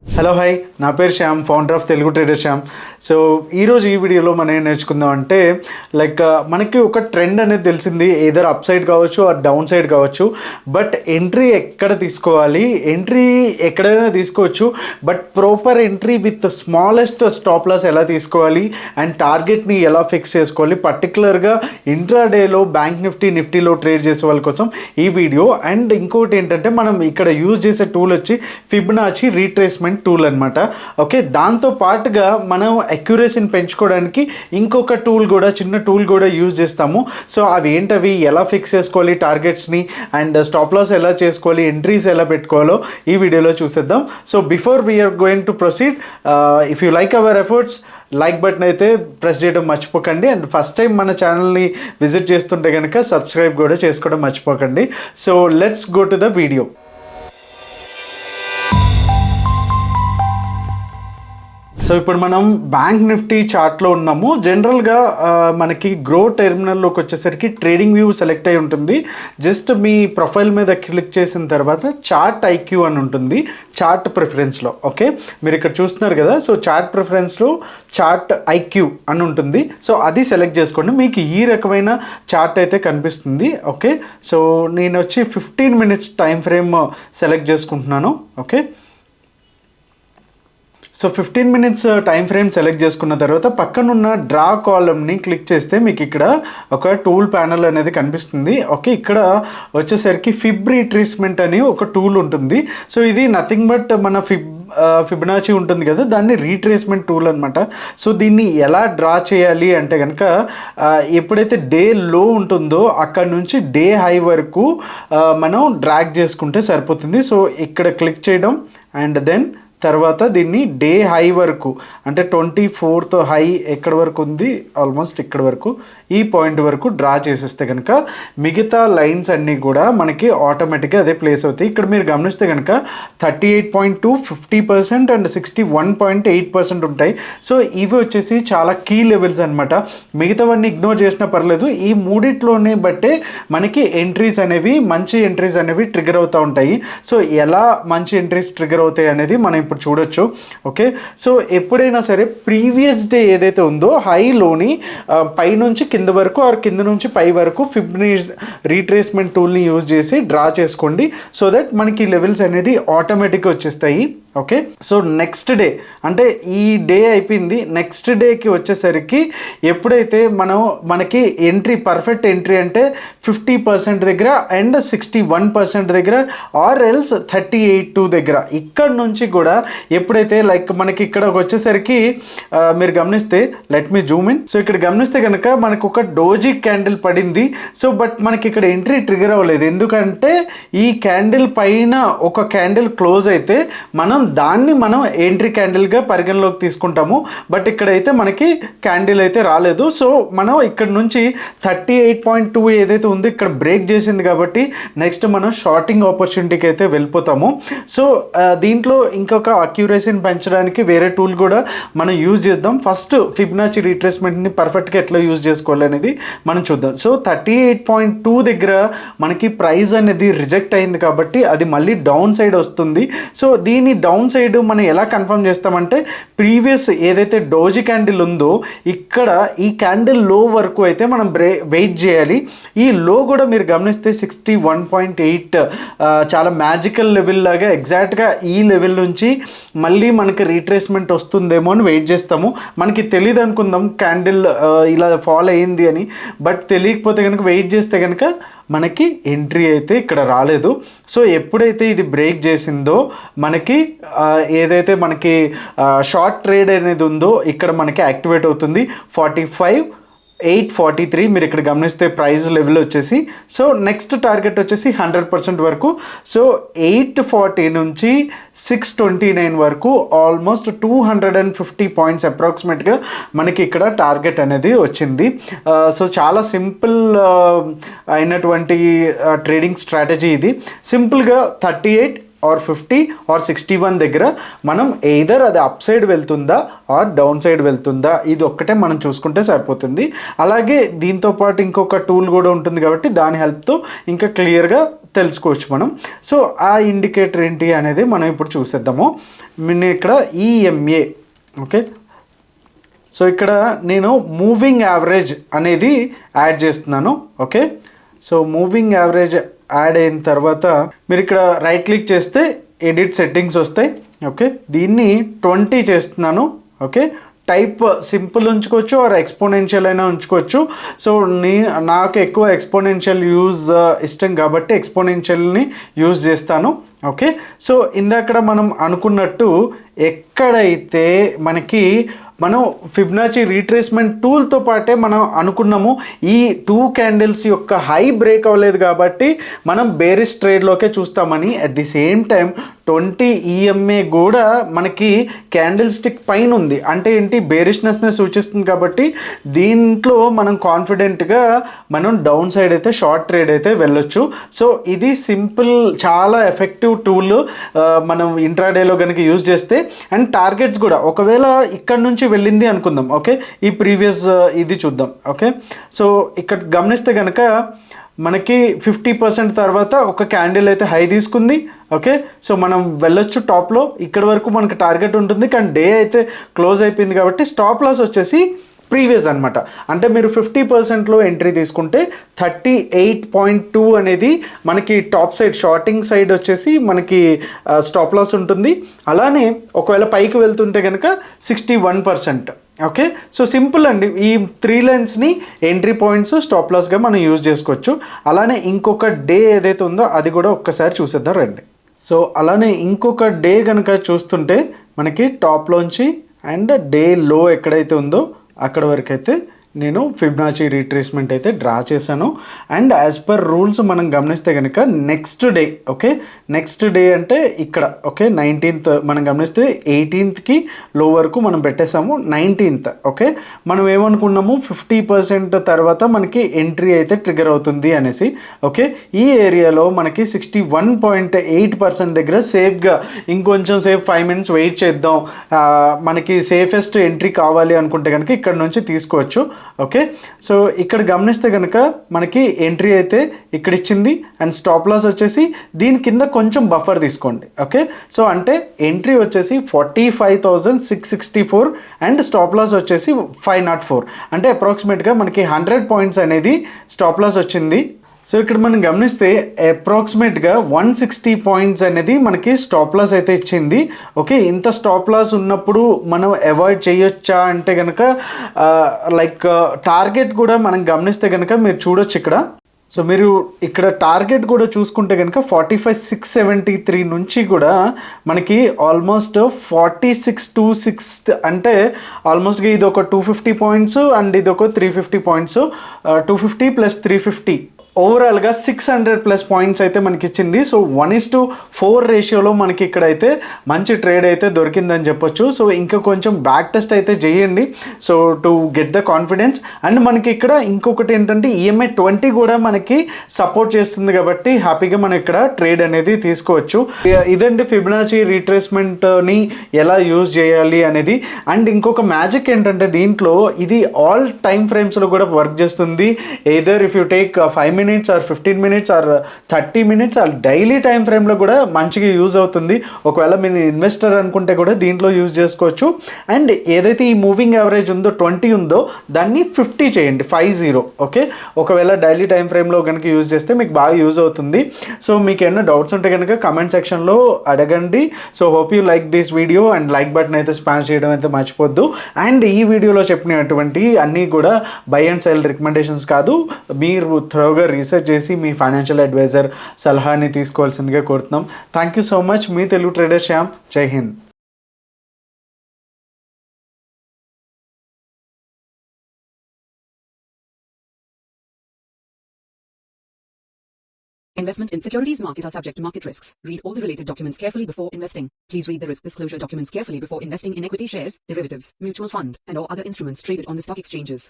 Hello hi, నా పేరు Shyam, founder of Telugu trader Shyam. So ఈరోజు ఈ వీడియోలో మనం ఏం నేర్చుకుందాం అంటే మనకి ఒక ట్రెండ్ అనేది తెలిసింది, ఏదర్ అప్ సైడ్ కావచ్చు ఆర్ డౌన్ సైడ్ కావచ్చు. బట్ ఎంట్రీ ఎక్కడ తీసుకోవాలి, ఎంట్రీ ఎక్కడైనా తీసుకోవచ్చు, but proper entry with smallest stop loss ఎలా తీసుకోవాలి అండ్ టార్గెట్ని ఎలా ఫిక్స్ చేసుకోవాలి, పర్టికులర్గా ఇంట్రాడేలో బ్యాంక్ నిఫ్టీలో ట్రేడ్ చేసే వాళ్ళ కోసం ఈ వీడియో. అండ్ ఇంకోటి ఏంటంటే మనం ఇక్కడ యూజ్ చేసే టూల్ వచ్చి ఫిబొనాచి రీట్రేస్మెంట్ టూల్ అనమాట. ఓకే, దాంతో పాటుగా మనం అక్యురసీని పెంచుకోవడానికి ఇంకొక టూల్ కూడా, చిన్న టూల్ కూడా యూజ్ చేస్తాము. సో అవి ఏంటవి, ఎలా ఫిక్స్ చేసుకోవాలి టార్గెట్స్ని అండ్ స్టాప్ లాస్ ఎలా చేసుకోవాలి, ఎంట్రీస్ ఎలా పెట్టుకోవాలో ఈ వీడియోలో చూసేద్దాం. So before we are going to proceed, if you like our efforts, like button అయితే ప్రెస్ చేయడం మర్చిపోకండి. అండ్ ఫస్ట్ టైం మన ఛానల్ని విజిట్ చేస్తుంటే కనుక సబ్స్క్రైబ్ కూడా చేసుకోవడం మర్చిపోకండి. So let's go to the video. So ఇప్పుడు మనం బ్యాంక్ నిఫ్టీ చార్ట్లో ఉన్నాము. జనరల్గా మనకి గ్రో టెర్మినల్లోకి వచ్చేసరికి ట్రేడింగ్ వ్యూ సెలెక్ట్ అయి ఉంటుంది. జస్ట్ మీ ప్రొఫైల్ మీద క్లిక్ చేసిన తర్వాత చార్ట్ ఐక్యూ అని ఉంటుంది చార్ట్ ప్రిఫరెన్స్లో. ఓకే, మీరు ఇక్కడ చూస్తున్నారు కదా, సో చార్ట్ ప్రిఫరెన్స్లో చార్ట్ ఐక్యూ అని ఉంటుంది. సో అది సెలెక్ట్ చేసుకోండి, మీకు ఈ రకమైన చార్ట్ అయితే కనిపిస్తుంది. ఓకే, సో నేను వచ్చి 15 minutes టైం ఫ్రేమ్ సెలెక్ట్ చేసుకుంటున్నాను. Okay, so 15 minutes time frame select చేసుకున్న తర్వాత పక్కనున్న డ్రా కాలమ్ని క్లిక్ చేస్తే మీకు ఇక్కడ ఒక టూల్ ప్యానల్ అనేది కనిపిస్తుంది. ఓకే, ఇక్కడ వచ్చేసరికి ఫిబ్ రీట్రేస్మెంట్ అని ఒక టూల్ ఉంటుంది. సో ఇది నథింగ్ బట్ మన ఫిబొనాచి ఉంటుంది కదా, దాన్ని రీట్రేస్మెంట్ టూల్ అనమాట. సో దీన్ని ఎలా డ్రా చేయాలి అంటే కనుక ఎప్పుడైతే డే లో ఉంటుందో అక్కడ నుంచి డే హై వరకు మనం డ్రాగ్ చేసుకుంటే సరిపోతుంది. సో ఇక్కడ క్లిక్ చేయడం అండ్ దెన్ తర్వాత దీన్ని డే హై వరకు, అంటే 24th హై ఎక్కడి వరకు ఉంది, ఆల్మోస్ట్ ఇక్కడ వరకు, ఈ పాయింట్ వరకు డ్రా చేసేస్తే కనుక మిగతా లైన్స్ అన్నీ కూడా మనకి ఆటోమేటిక్గా అదే ప్లేస్ అవుతాయి. ఇక్కడ మీరు గమనిస్తే కనుక 38.2, 50% అండ్ 61.8% ఉంటాయి. సో ఇవి వచ్చేసి చాలా కీ లెవెల్స్ అనమాట. మిగతావన్నీ ఇగ్నోర్ చేసినా పర్లేదు, ఈ మూడిట్లోనే బట్టే మనకి ఎంట్రీస్ అనేవి, మంచి ఎంట్రీస్ అనేవి ట్రిగర్ అవుతూ ఉంటాయి. సో ఎలా మంచి ఎంట్రీస్ ట్రిగర్ అవుతాయి అనేది మనం ఇప్పుడు చూడొచ్చు. ఓకే, సో ఎప్పుడైనా సరే ప్రీవియస్ డే ఏదైతే ఉందో హైలోని పై నుంచి కింద వరకు ఆర్ కింద నుంచి పై వరకు రీట్రేస్మెంట్ టూల్ని యూజ్ చేసి డ్రా చేసుకోండి. సో దట్ మనకి లెవెల్స్ అనేది ఆటోమేటిక్గా వచ్చేస్తాయి. ఓకే, సో నెక్స్ట్ డే అంటే ఈ డే అయిపోయింది, నెక్స్ట్ డేకి వచ్చేసరికి ఎప్పుడైతే మనకి ఎంట్రీ, పర్ఫెక్ట్ ఎంట్రీ అంటే 50% దగ్గర అండ్ 61% దగ్గర ఆర్ ఎల్స్ 38.2 దగ్గర, ఇక్కడ నుంచి కూడా ఎప్పుడైతే మనకి ఇక్కడ వచ్చేసరికి మీరు గమనిస్తే, let me Zoom in. So ఇక్కడ గమనిస్తే కనుక మనకు ఒక డోజీ క్యాండిల్ పడింది. సో బట్ మనకి ఇక్కడ ఎంట్రీ ట్రిగర్ అవ్వలేదు, ఎందుకంటే ఈ క్యాండిల్ పైన ఒక క్యాండిల్ క్లోజ్ అయితే మనం ఎంట్రీ క్యాండిల్గా పరిగణలోకి తీసుకుంటాము. బట్ ఇక్కడైతే మనకి క్యాండిల్ అయితే రాలేదు. సో మనం ఇక్కడ నుంచి 38.2 ఏదైతే ఉందో ఇక్కడ బ్రేక్ చేసింది కాబట్టి నెక్స్ట్ మనం షార్టింగ్ ఆపర్చునిటీకి అయితే వెళ్ళిపోతాము. సో దీంట్లో ఇంకొక అక్యురసీని పెంచడానికి వేరే టూల్ కూడా మనం యూజ్ చేద్దాం. ఫస్ట్ ఫిబొనాచి రీట్రేస్మెంట్ని పర్ఫెక్ట్గా ఎట్లా యూజ్ చేసుకోవాలి అనేది మనం చూద్దాం. సో 38.2 దగ్గర మనకి ప్రైస్ అనేది రిజెక్ట్ అయింది కాబట్టి అది మళ్ళీ డౌన్ సైడ్ వస్తుంది. సో దీని డౌన్ సైడ్ మనం ఎలా కన్ఫర్మ్ చేస్తామంటే ప్రీవియస్ ఏదైతే డోజీ క్యాండిల్ ఉందో ఇక్కడ ఈ క్యాండిల్ లో వరకు అయితే మనం వెయిట్ చేయాలి. ఈ లో కూడా మీరు గమనిస్తే 61.8 చాలా మ్యాజికల్ లెవెల్ లాగా ఎగ్జాక్ట్గా ఈ లెవెల్ నుంచి మళ్ళీ మనకి రీట్రేస్మెంట్ వస్తుందేమో అని వెయిట్ చేస్తాము. మనకి తెలియదు అనుకుందాం క్యాండిల్ ఇలా ఫాలో అయ్యింది అని, బట్ తెలియకపోతే కనుక వెయిట్ చేస్తే కనుక మనకి ఎంట్రీ అయితే ఇక్కడ రాలేదు. సో ఎప్పుడైతే ఇది బ్రేక్ చేసిందో మనకి ఏదైతే మనకి షార్ట్ ట్రేడ్ అనేది ఉందో ఇక్కడ మనకి యాక్టివేట్ అవుతుంది. 45,843 మీరు ఇక్కడ గమనిస్తే ప్రైస్ లెవెల్ వచ్చేసి. సో నెక్స్ట్ టార్గెట్ వచ్చేసి 100% వరకు. సో 840 నుంచి 629 వరకు ఆల్మోస్ట్ 250 పాయింట్స్ అప్రాక్సిమేట్గా మనకి ఇక్కడ టార్గెట్ అనేది వచ్చింది. సో చాలా సింపుల్ అయినటువంటి ట్రేడింగ్ స్ట్రాటజీ ఇది. సింపుల్గా 38 ఆర్ 50 ఆర్ 61 దగ్గర మనం ఎయిదర్ అది అప్ సైడ్ వెళ్తుందా ఆర్ డౌన్ సైడ్ వెళ్తుందా, ఇది ఒక్కటే మనం చూసుకుంటే సరిపోతుంది. అలాగే దీంతో పాటు ఇంకొక టూల్ కూడా ఉంటుంది కాబట్టి దాని హెల్ప్తో ఇంకా క్లియర్గా తెలుసుకోవచ్చు మనం. సో ఆ ఇండికేటర్ ఏంటి అనేది మనం ఇప్పుడు చూసేద్దాము. నేను ఇక్కడ ఈఎంఏ, ఓకే, సో ఇక్కడ నేను మూవింగ్ యావరేజ్ అనేది యాడ్ చేస్తున్నాను. Okay, so moving average add అయిన తర్వాత మీరు ఇక్కడ రైట్ క్లిక్ చేస్తే ఎడిట్ సెట్టింగ్స్ వస్తాయి. ఓకే, దీన్ని 20 చేస్తున్నాను. ఓకే, టైప్ సింపుల్ ఉంచుకోవచ్చు ఆర్ ఎక్స్పోనెన్షియల్ అయినా ఉంచుకోవచ్చు. సో నాకు ఎక్కువ ఎక్స్పోనెన్షియల్ యూజ్ ఇష్టం కాబట్టి ఎక్స్పోనెన్షియల్ని యూజ్ చేస్తాను. ఓకే, సో ఇందాక మనం అనుకున్నట్టు ఎక్కడైతే మనం ఫిబొనాచి రీట్రేస్మెంట్ టూల్తో పాటే మనం అనుకున్నాము ఈ 2 క్యాండిల్స్ యొక్క హై బ్రేక్ అవ్వలేదు కాబట్టి మనం బేరిష్ ట్రేడ్లోకే చూస్తామని. At the same time 20 EMA కూడా మనకి క్యాండిల్ స్టిక్ పైన ఉంది, అంటే ఏంటి, బేరిష్నెస్ని సూచిస్తుంది కాబట్టి దీంట్లో మనం కాన్ఫిడెంట్గా మనం డౌన్ సైడ్ అయితే షార్ట్ ట్రేడ్ అయితే వెళ్ళొచ్చు. సో ఇది సింపుల్, చాలా ఎఫెక్టివ్ టూల్ మనం ఇంట్రాడేలో కనుక యూజ్ చేస్తే. అండ్ టార్గెట్స్ కూడా ఒకవేళ ఇక్కడ నుంచి వెళ్ళింది అనుకుందాం. ఓకే, ఈ ప్రీవియస్ ఇది చూద్దాం. ఓకే, సో ఇక్కడ గమనిస్తే కనుక మనకి 50% తర్వాత ఒక క్యాండిల్ అయితే హై తీసుకుంది. ఓకే, సో మనం వెళ్ళొచ్చు టాప్లో, ఇక్కడ వరకు మనకు టార్గెట్ ఉంటుంది. కానీ డే అయితే క్లోజ్ అయిపోయింది కాబట్టి స్టాప్ లాస్ వచ్చేసి ప్రీవియస్ అనమాట. అంటే మీరు 50%లో ఎంట్రీ తీసుకుంటే 38.2 అనేది మనకి టాప్ సైడ్ షార్టింగ్ సైడ్ వచ్చేసి మనకి స్టాప్ లాస్ ఉంటుంది. అలానే ఒకవేళ పైకి వెళ్తుంటే కనుక 61%. ఓకే, సో సింపుల్ అండి. ఈ 3 లైన్స్ని ఎంట్రీ పాయింట్స్, స్టాప్ లాస్గా మనం యూజ్ చేసుకోవచ్చు. అలానే ఇంకొక డే ఏదైతే ఉందో అది కూడా ఒక్కసారి చూసేద్దాం రండి. సో అలానే ఇంకొక డే కనుక చూస్తుంటే మనకి టాప్లోంచి అండ్ డే లో ఎక్కడైతే ఉందో అక్కడ వరకు అయితే నేను ఫిబొనాచి రీట్రేస్మెంట్ అయితే డ్రా చేశాను. అండ్ యాజ్ పర్ రూల్స్ మనం గమనిస్తే కనుక next day, okay, next day అంటే ఇక్కడ, ఓకే, 19th మనం గమనిస్తే 18th లో వరకు మనం పెట్టేసాము. 19th, ఓకే, మనం ఏమనుకున్నాము 50% తర్వాత మనకి ఎంట్రీ అయితే ట్రిగర్ అవుతుంది అనేసి. ఓకే, ఈ ఏరియాలో మనకి 61.8% దగ్గర సేఫ్గా ఇంకొంచెం సేఫ్ 5 minutes వెయిట్ చేద్దాం, మనకి సేఫెస్ట్ ఎంట్రీ కావాలి అనుకుంటే కనుక ఇక్కడ నుంచి తీసుకోవచ్చు. ఓకే, సో ఇక్కడ గమనిస్తే కనుక మనకి ఎంట్రీ అయితే ఇక్కడ ఇచ్చింది అండ్ స్టాప్ లాస్ వచ్చేసి దీని కింద కొంచెం బఫర్ తీసుకోండి. ఓకే, సో అంటే ఎంట్రీ వచ్చేసి 45,664 అండ్ స్టాప్ లాస్ వచ్చేసి 504, అంటే అప్రాక్సిమేట్గా మనకి 100 points అనేది స్టాప్ లాస్ వచ్చింది. సో ఇక్కడ మనం గమనిస్తే అప్రాక్సిమేట్గా 160 points అనేది మనకి స్టాప్ లాస్ అయితే ఇచ్చింది. ఓకే, ఇంత స్టాప్ లాస్ ఉన్నప్పుడు మనం అవాయిడ్ చేయొచ్చా అంటే కనుక లైక్ టార్గెట్ కూడా మనం గమనిస్తే కనుక మీరు చూడొచ్చు ఇక్కడ. సో మీరు ఇక్కడ టార్గెట్ కూడా చూసుకుంటే కనుక 45,673 నుంచి కూడా మనకి ఆల్మోస్ట్ 4626, అంటే ఆల్మోస్ట్గా ఇది ఒక 250 points అండ్ ఇది ఒక 350 points, 250 + 350 ఓవరాల్గా 600+ points అయితే మనకి ఇచ్చింది. సో 1:4 రేషియోలో మనకి ఇక్కడైతే మంచి ట్రేడ్ అయితే దొరికిందని చెప్పొచ్చు. సో ఇంకా కొంచెం బ్యాక్ టెస్ట్ అయితే చేయండి, so to get the confidence. And మనకి ఇక్కడ ఇంకొకటి ఏంటంటే ఈఎంఐ 20 కూడా మనకి సపోర్ట్ చేస్తుంది కాబట్టి హ్యాపీగా మనం ఇక్కడ ట్రేడ్ అనేది తీసుకోవచ్చు. ఇదండి ఫిబొనాచి రీట్రేస్మెంట్ని ఎలా యూజ్ చేయాలి అనేది. అండ్ ఇంకొక మ్యాజిక్ ఏంటంటే దీంట్లో ఇది ఆల్ టైమ్ ఫ్రేమ్స్లో కూడా వర్క్ చేస్తుంది. Either if you take 5 minutes or 15 minutes or 30 minutes or daily time ఫ్రేమ్లో కూడా మంచిగా యూజ్ అవుతుంది. ఒకవేళ మీరు ఇన్వెస్టర్ అనుకుంటే కూడా దీంట్లో యూజ్ చేసుకోవచ్చు. అండ్ ఏదైతే ఈ మూవింగ్ యావరేజ్ ఉందో 20 ఉందో దాన్ని 50 చేయండి, 50. ఓకే, ఒకవేళ డైలీ టైం ఫ్రేమ్లో కనుక యూజ్ చేస్తే మీకు బాగా యూజ్ అవుతుంది. సో మీకు ఏమైనా డౌట్స్ ఉంటే కనుక కమెంట్ సెక్షన్లో అడగండి. So hope you like this video and like button అయితే స్పాష్ చేయడం అయితే మర్చిపోద్దు. అండ్ ఈ వీడియోలో చెప్పినటువంటి అన్నీ కూడా బై అండ్ సెల్ రికమెండేషన్స్ కాదు, మీరు త్వరగా రీసెర్చ్ చేసి మీ ఫైనాన్షియల్ అడ్వైజర్ సలహాని తీసుకోవాల్సిందిగా కోరుతున్నాం. Thank you so much. Me Telugu trader Shyam. జై Hind. Investment in securities market are subject to market risks. Read all the related documents carefully before investing. Please read the risk disclosure documents carefully before investing in equity shares, derivatives, mutual fund, and or other instruments traded on the stock exchanges.